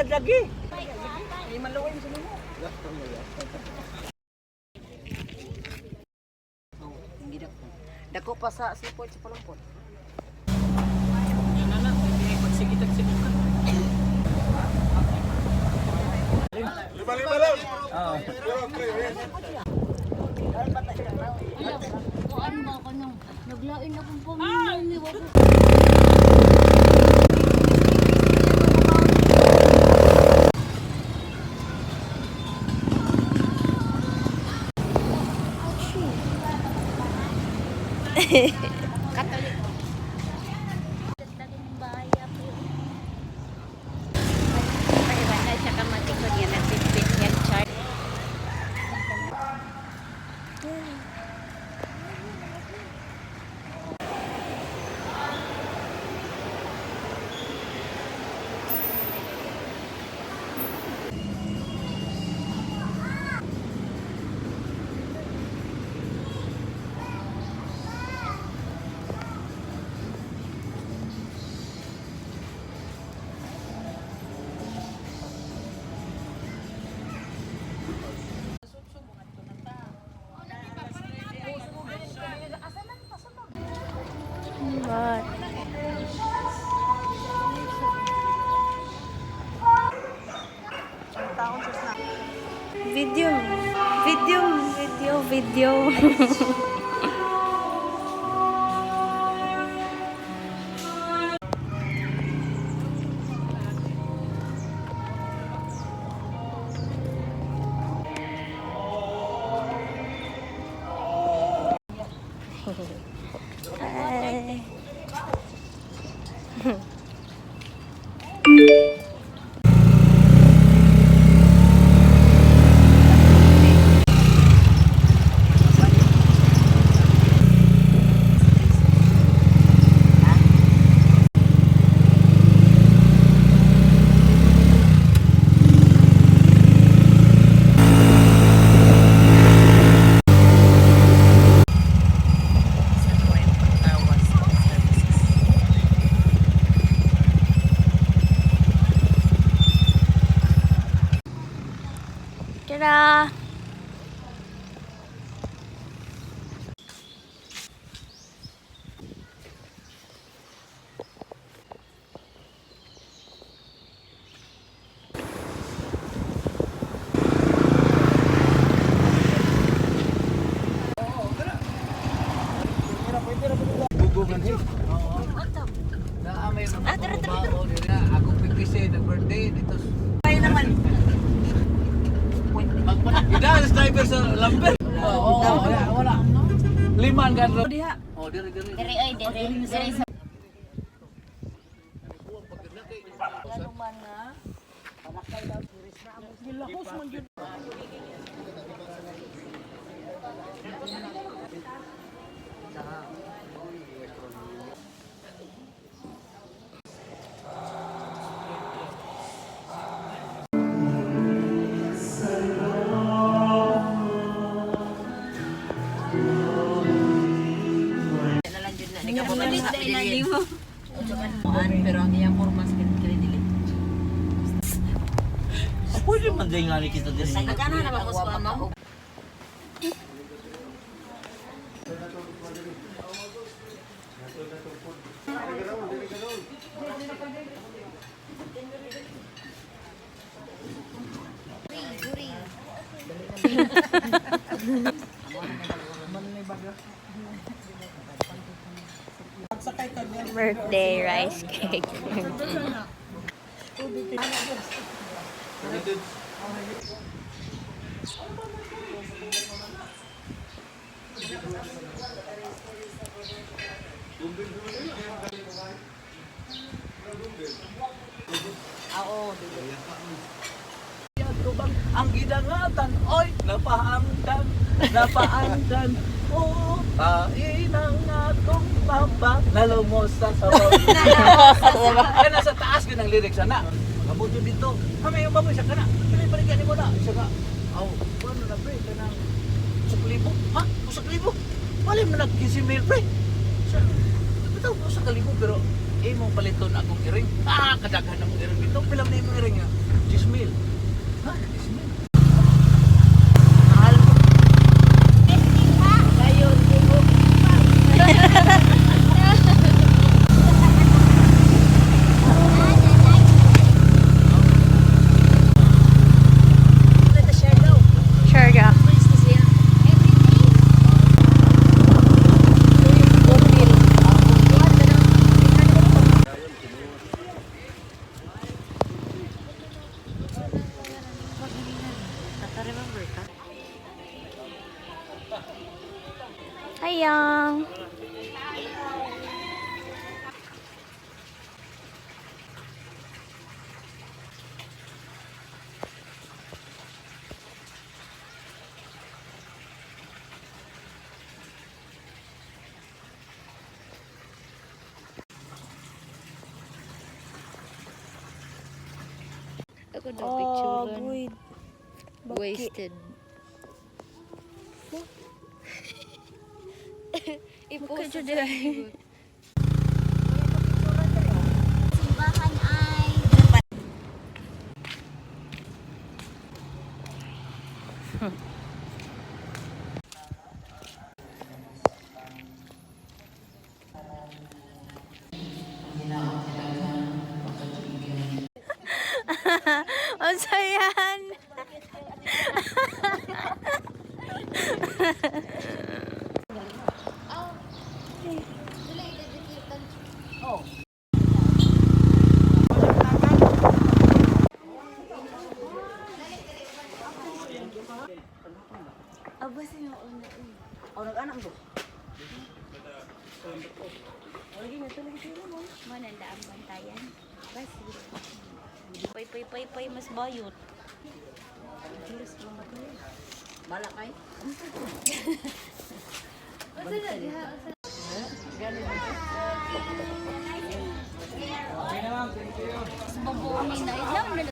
lagi. Ay malaway mo sa mo. Oh, hindi dako. Dako pa sa seaport sa Palampon. Yan na, hindi pagsigitan-sigitan. Lima lang. Oo. Kuan ba ko nung naglain akong pamilya ni wako. Katolik. Dagdagan ng bahay ako. Ay, wala siya kamatikod yan. Nagbitbit yan, chart. What? Video. Hi. Ta-da! Gugugan eh. Naamay naman ako na ako pipisi na birthday dito. Ay naman. Ida sniper sa lamber. Wala. Liman kan. Diha. Oh, diri. Diri ay diri sa Ano man na. Pamakay daw turis na amo. Gilahos man jud. Pero ang iyang formas kini dili. Pwede man din nga kita din. Nagana na ba mo sa mama? birthday rice cake. Ang gidangatan, oy, napaandan, oh, painang atong papa, nalumos sa sabaw. Kaya nasa taas yun ang lyrics, ana. Mabuto dito, kami yung baboy, siya ka na, pili-palikan mo na, siya ka, aw, paano na pre, ka ng usaklibo, ha? Usaklibo? Wala mo nag-kisimil pre. Siya, bitaw, usaklibo, pero imong paliton akong iring. Kadaghan akong iring dito. Pila na imong iring nga? 10,000. Ha? 10,000. Mahal. Ngayon, bugo. Sure ka. Hayang. Ako daw picture. Wasted. Ipost sa Facebook. Simbahan ay Ang sayan. O, nag-anak mo. Mo nanda ang bantayan. Bas. Pay mas bayot. Malakay. Babuonin na ilang na.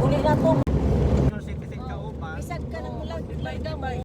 Uli na to. Bisag ka ng ulang gamay.